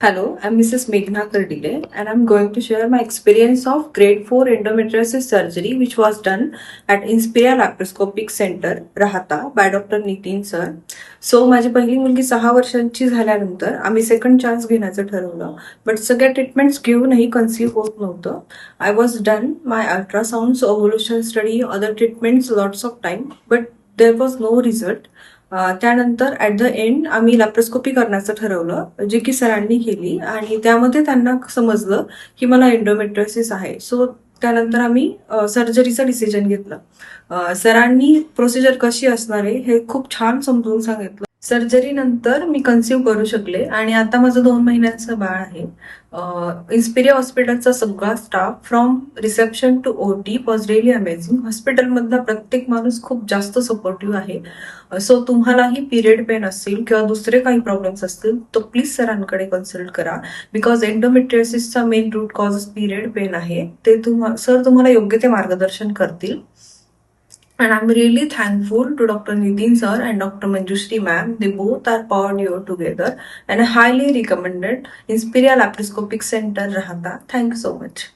Hello, I'm Mrs. Meghna Kardile and I'm going to share my experience of grade 4 endometriosis surgery which was done at Inspira Laparoscopic Center, Rahata by Dr. Nitin sir. So माझी पहिली मुलगी 6 वर्षांची झाल्यानंतर आम्ही second chance घेण्याचं ठरवलं, but सगळ्या treatments घेऊनही कन्सीव्ह होत नव्हतं. I was done my ultrasounds, ovulation study, other treatments lots of time, but there was no result. त्यानंतर ॲट द एंड आम्ही लॅप्रोस्कोपी करण्याचं ठरवलं, जे की सरांनी केली आणि त्यामध्ये त्यांना समजलं की मला एंडोमेट्रियोसिस आहे. सो त्यानंतर आम्ही सर्जरीचं डिसिजन घेतलं. सरांनी प्रोसिजर कशी असणार आहे हे खूप छान समजून सांगितलं. सर्जरी नंतर मी कन्सीव्ह करू शकले आणि आता माझं 2 महिन्यांचं बाळ आहे. इन्स्पिरिया हॉस्पिटलचा सगळा स्टाफ फ्रॉम रिसेप्शन टू ओटी वॉज रिअली अमेझिंग. हॉस्पिटलमधला प्रत्येक माणूस खूप जास्त सपोर्टिव्ह आहे. सो तुम्हालाही पिरियड पेन असतील किंवा दुसरे काही प्रॉब्लेम्स असतील तर प्लीज सरांकडे कन्सल्ट करा, बिकॉज एंडोमेट्रियोसिसचा main root cause period pain आहे. ते सर तुम्हाला योग्य ते मार्गदर्शन करतील. And I'm really thankful to Dr. Nitin sir and Dr. Manjushri ma'am. They both are powered here together and I highly recommended Inspiria Laparoscopic Center, Rahata. Thank you so much.